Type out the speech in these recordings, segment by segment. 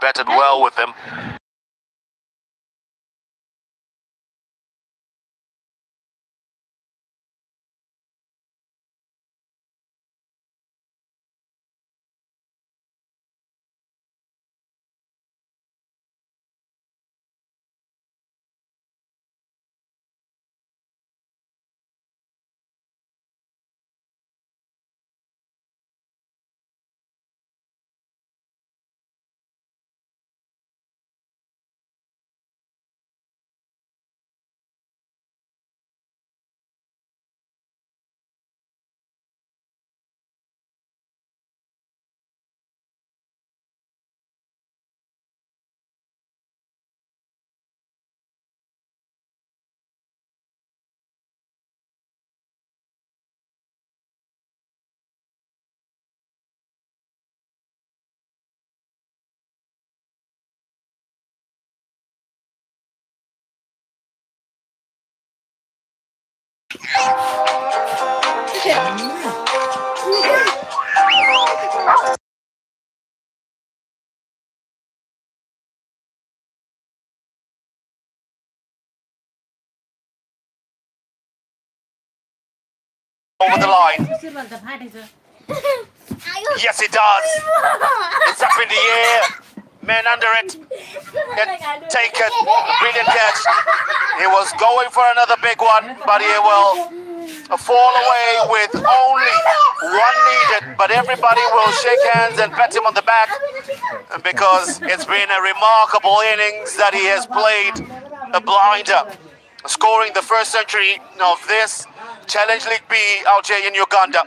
batted well with him. Over the line. Yes, it does. It's up in the air. Man under it. Taken. Brilliant catch. He was going for another big one, but he will fall away with only one needed. But everybody will shake hands and pat him on the back because it's been a remarkable innings that he has played. A blinder, scoring the first century of this Challenge League B out here in Uganda.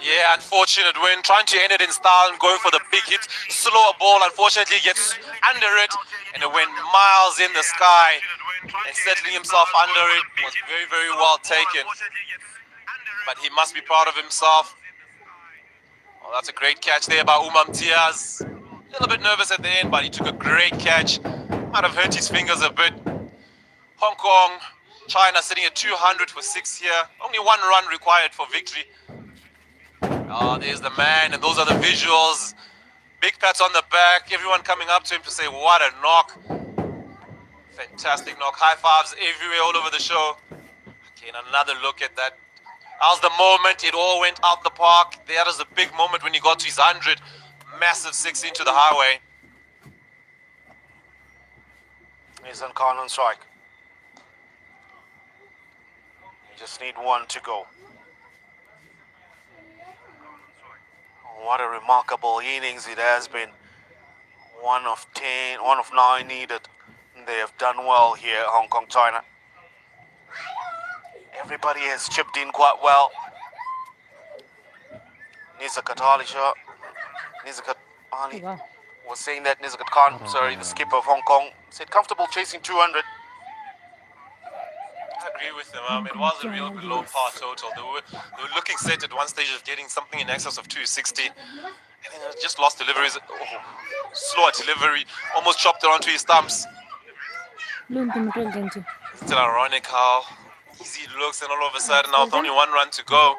Yeah, unfortunate win. Trying to end it in style and going for the big hit. Slower ball, unfortunately, gets under it and it went miles in the sky. And settling himself under it was very, very well taken. But he must be proud of himself. Oh, that's a great catch there by Umam Tiaz. A little bit nervous at the end, but he took a great catch. Might have hurt his fingers a bit. Hong Kong, China sitting at 200 for 6 here. Only one run required for victory. Oh, there's the man, and those are the visuals. Big pats on the back, everyone coming up to him to say, what a knock. Fantastic knock, high fives everywhere all over the show. Okay, and another look at that. That was the moment, it all went out the park. That was the big moment when he got to his 100. Massive 6 into the highway. Mason Khan on strike. You just need one to go. What a remarkable innings it has been. 1 of 10, 1 of 9 needed. They have done well here, Hong Kong, China. Everybody has chipped in quite well. Nizar Ali shot. Nizar Ali was saying that Nizar Khan, sorry, the skipper of Hong Kong, said comfortable chasing 200. I agree with them. It was a real low par total. They were looking set at one stage of getting something in excess of 260. And then they just lost deliveries. Oh, slower delivery. Almost chopped it onto his stumps. Still ironic how easy it looks, and all of a sudden now with only one run to go.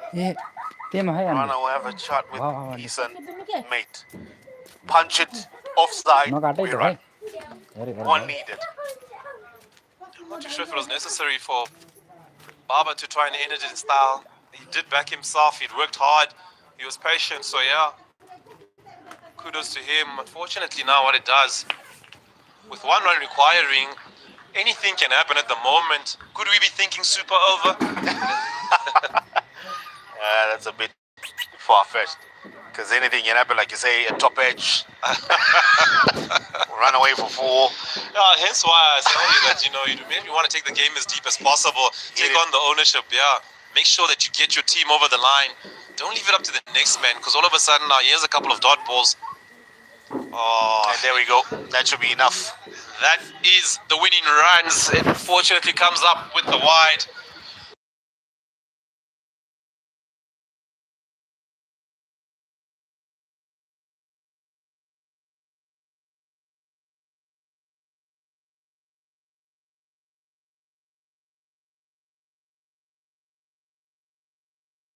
Rana will have a chat with Eason, mate. Punch it offside, we run. One needed. I'm not too sure if it was necessary for Baba to try and end it in style. He did back himself, he'd worked hard, he was patient, so yeah. Kudos to him. Unfortunately now what it does, with one run requiring, anything can happen at the moment. Could we be thinking super over? That's a bit far-fetched. Because anything can happen, like you say, a top edge. Run away for 4. Hence why I tell you that, you maybe want to take the game as deep as possible. Take on the ownership, yeah. Make sure that you get your team over the line. Don't leave it up to the next man, because all of a sudden now here's a couple of dot balls. Oh, and there we go. That should be enough. That is the winning runs. It unfortunately comes up with the wide.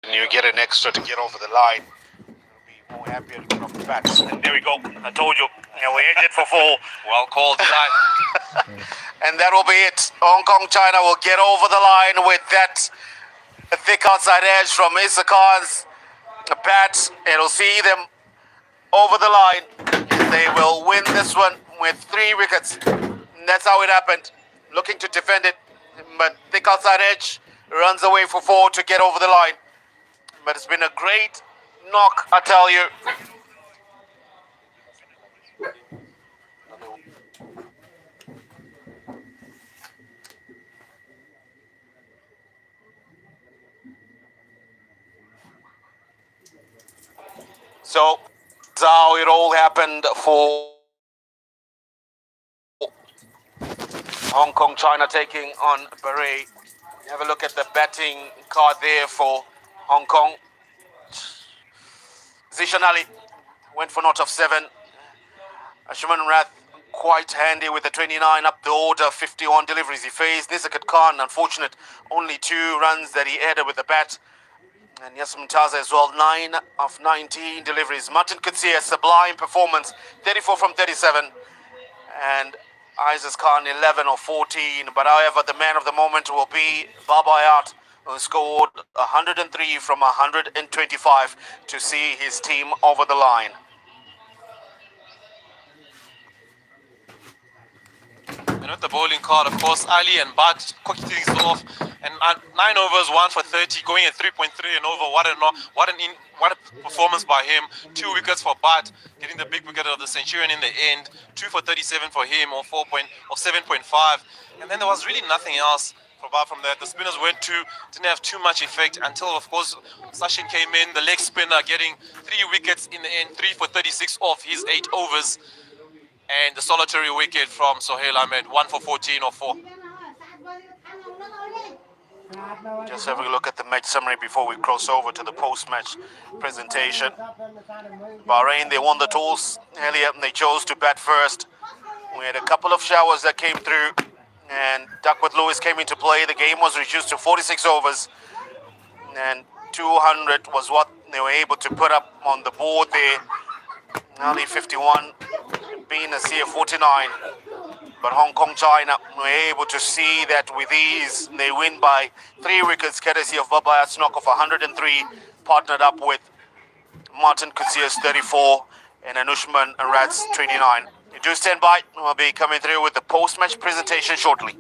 And you get an extra to get over the line. It'll be more happier to put off the bats. And there we go. I told you. And we ended for 4. Well called, Eli. And that will be it. Hong Kong, China will get over the line with that thick outside edge from Issa Khan's bat. It'll see them over the line. They will win this one with 3 wickets. And that's how it happened. Looking to defend it, but thick outside edge runs away for 4 to get over the line. But it's been a great knock, I tell you. So that's how it all happened for Hong Kong, China taking on Bahrain. Have a look at the batting card there for Hong Kong. Zishan Ali went for not of 7. Ashman Rath quite handy with the 29 up the order, 51 deliveries he faced. Nisakat Khan, unfortunate, only 2 runs that he added with the bat. And Yasmin Taza as well, 9 of 19 deliveries. Martin Kutsia, sublime performance, 34 from 37. And Isis Khan, 11 of 14. But however, the man of the moment will be Babayat, who scored 103 from 125 to see his team over the line. And with the bowling card, of course, Ali and Bart quick things off. And 9 overs, 1 for 30, going at 3.3 and over. What a performance by him. 2 wickets for Bart, getting the big wicket of the Centurion in the end. 2 for 37 for him, or 7.5. And then there was really nothing else apart from that. The spinners didn't have too much effect until, of course, Sachin came in. The leg spinner getting 3 wickets in the end, 3 for 36 off his 8 overs. And the solitary wicket from Sohail Ahmed, 1 for 14 or 4. Just having a look at the match summary before we cross over to the post-match presentation. Bahrain, they won the toss earlier and they chose to bat first. We had a couple of showers that came through and Duckworth Lewis came into play. The game was reduced to 46 overs and 200 was what they were able to put up on the board there. Ali 51, being a CF 49. But Hong Kong, China were able to see that with ease. They win by 3 wickets, courtesy of Babayat's knock of 103, partnered up with Martin Kutsia's 34 and Anushman Rat's 29. You do stand by. We'll be coming through with the post-match presentation shortly.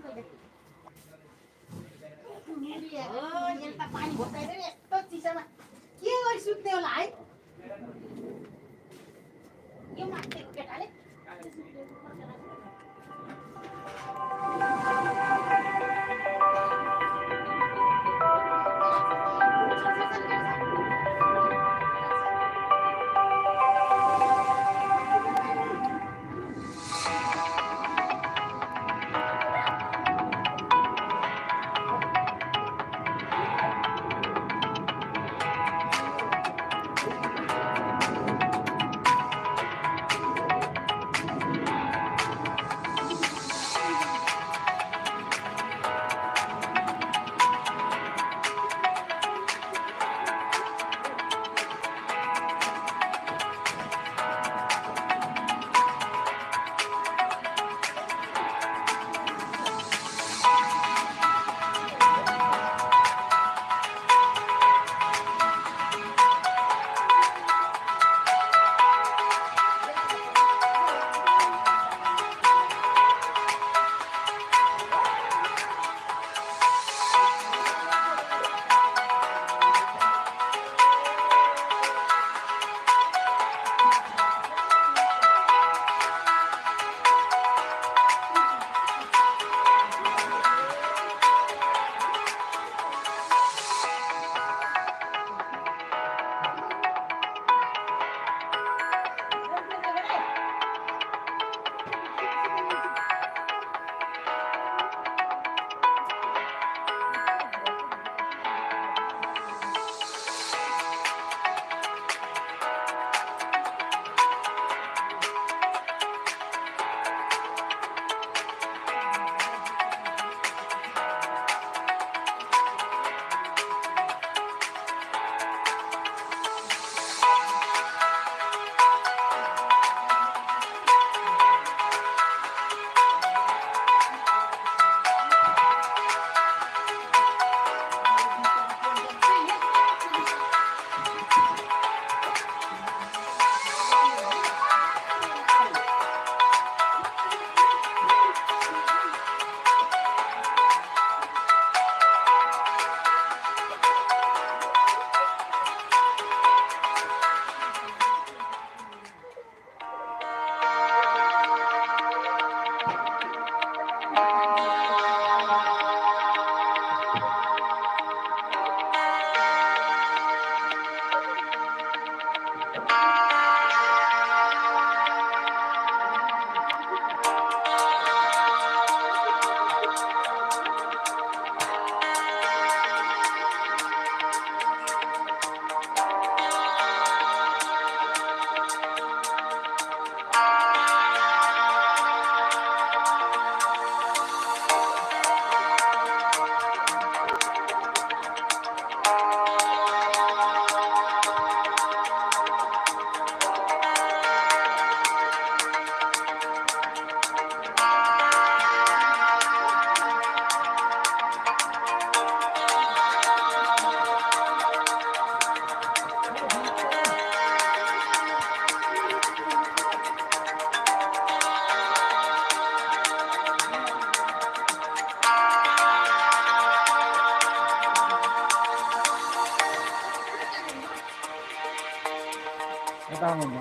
Ladies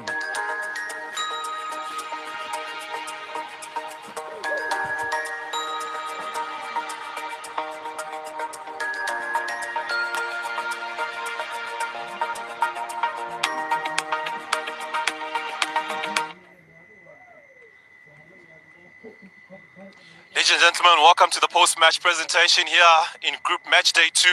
and gentlemen, welcome to the post-match presentation here in Group Match Day 2.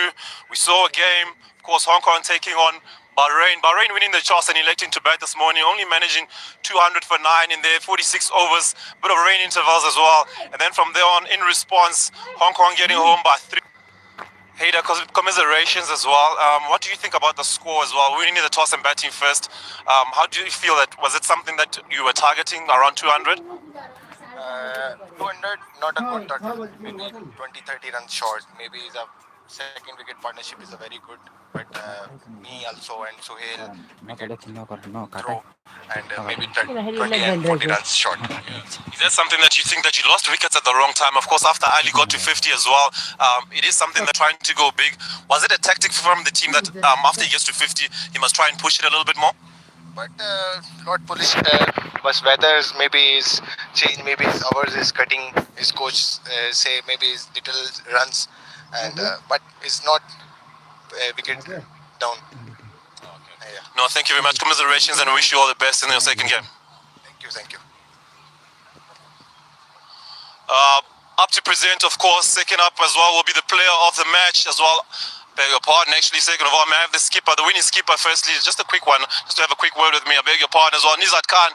We saw a game, of course, Hong Kong taking on Bahrain. Bahrain winning the toss and electing to bat this morning, only managing 200 for 9 in their 46 overs, bit of rain intervals as well. And then from there on, in response, Hong Kong getting home by 3. Hader, commiserations as well. What do you think about the score as well? Winning the toss and batting first. How do you feel that? Was it something that you were targeting around 200? 200, not a good target. Maybe 20-30 runs short. Maybe the second wicket partnership is a very good. But me also and Sohail, we can throw and maybe 20 and 40 runs short. Is that something that you think that you lost wickets at the wrong time? Of course, after Ali got to 50 as well, it is something that trying to go big. Was it a tactic from the team that after he gets to 50, he must try and push it a little bit more? But not polish. But weathers maybe is change. Maybe his hours is cutting. His coach say maybe his little runs, and but it's not wicket down. Yeah. No, thank you very much. Commiserations and wish you all the best in your second game. Thank you. Up to present, of course, second up as well will be the player of the match as well. Beg your pardon, actually, second of all, may I have the skipper, the winning skipper firstly, just a quick one, just to have a quick word with me. I beg your pardon as well. Nizat Khan,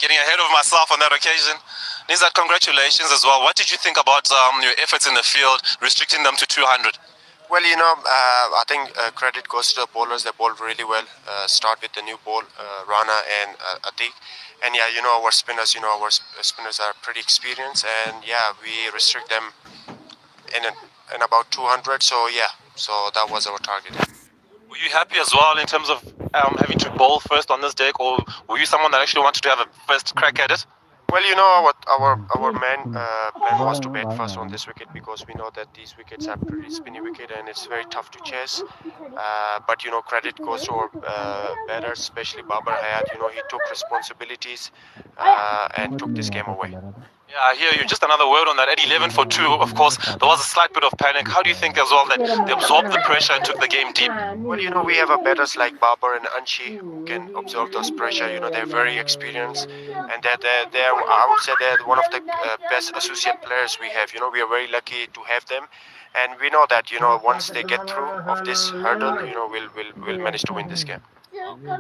getting ahead of myself on that occasion. Nizat, congratulations as well. What did you think about your efforts in the field, restricting them to 200? Well, I think credit goes to the bowlers. They bowled really well. Start with the new ball, Rana and Atiq. And yeah, our spinners, our spinners are pretty experienced. And yeah, we restrict them in about 200. So yeah, so that was our target. Were you happy as well in terms of having to bowl first on this deck, or were you someone that actually wanted to have a first crack at it? Well, our main plan was to bat first on this wicket because we know that these wickets are pretty spinny wicket and it's very tough to chase. But credit goes to our batters, especially Babar Hayat. He took responsibilities and took this game away. Yeah, I hear you. Just another word on that. At 11 for 2, of course, there was a slight bit of panic. How do you think as well that they absorbed the pressure and took the game deep? Well, we have a batters like Babar and Anshi who can absorb those pressure. They're very experienced, and they're I would say they're one of the best associate players we have. We are very lucky to have them, and we know that once they get through of this hurdle, we'll manage to win this game.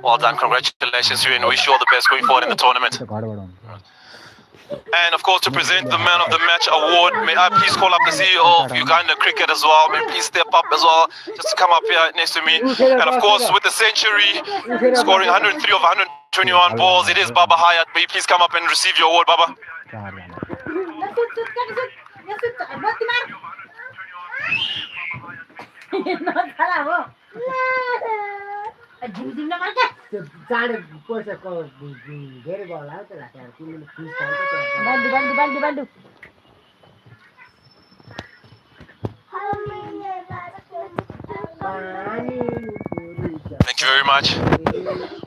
Well done, congratulations to you, and wish you all the best going forward in the tournament. And of course, to present the Man of the Match award, may I please call up the CEO of Uganda Cricket as well. May please step up as well, just to come up here next to me. And of course, with the century, scoring 103 of 121 balls, it is Baba Hayat. May you please come up and receive your award, Baba. Thank you very much.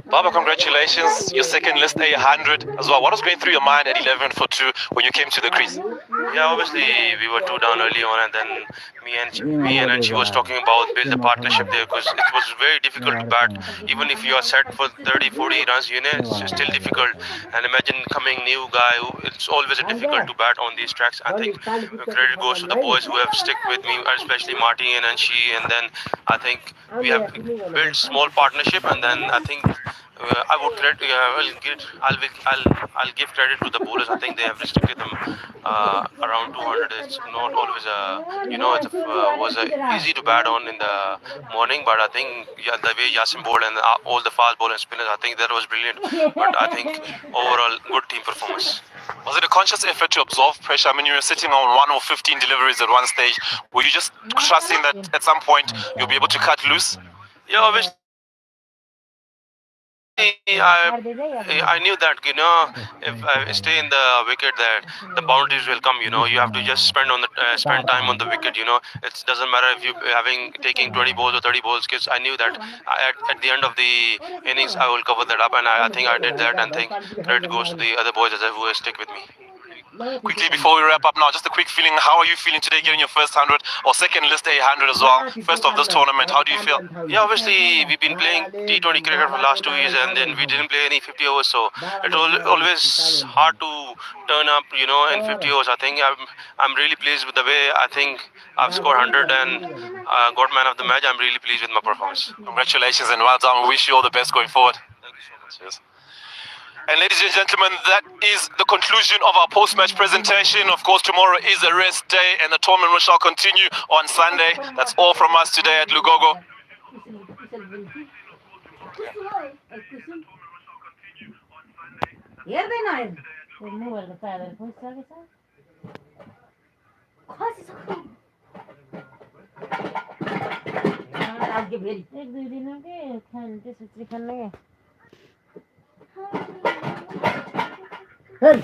Baba, congratulations. Your second list A100 as well. What was going through your mind at 11 for 2 when you came to the crease? Yeah, obviously we were 2 down early on, and then me and she was talking about build a partnership there, because it was very difficult to bat. Even if you are set for 30-40 runs, it's still difficult. And imagine coming new guy, it's always difficult to bat on these tracks. I think credit goes to the boys who have stuck with me, especially Marty and she. And then I think we have built small partnership, and then I think I would credit. I'll give credit to the bowlers. I think they have restricted them around 200. It's not always was easy to bat on in the morning, but I think the way Yasin bowled and all the fast bowlers and spinners, I think that was brilliant. But I think overall good team performance. Was it a conscious effort to absorb pressure? I mean, you were sitting on 1 or 15 deliveries at one stage. Were you just trusting that at some point you'll be able to cut loose? Yeah, obviously I knew that, you know, if I stay in the wicket, that the boundaries will come. You know, you have to just spend time on the wicket. You know, it doesn't matter if you taking 20 balls or 30 balls. Because I knew that at the end of the innings, I will cover that up, and I think I did that. And think credit goes to the other boys as well who stick with me. Quickly before we wrap up now, just a quick feeling. How are you feeling today, getting your first 100 or second list A100 as well? First of this tournament, how do you feel? Yeah, obviously we've been playing T20 cricket for the last 2 years, and then we didn't play any 50 overs, so it was always hard to turn up, you know, in 50 overs. I think I'm really pleased with the way I think I've scored 100 and got man of the match. I'm really pleased with my performance. Congratulations and well done. We wish you all the best going forward. Thank you so much. Cheers. And ladies and gentlemen, that is the conclusion of our post-match presentation. Of course, tomorrow is a rest day and the tournament shall continue on Sunday. That's all from us today at Lugogo. Hey!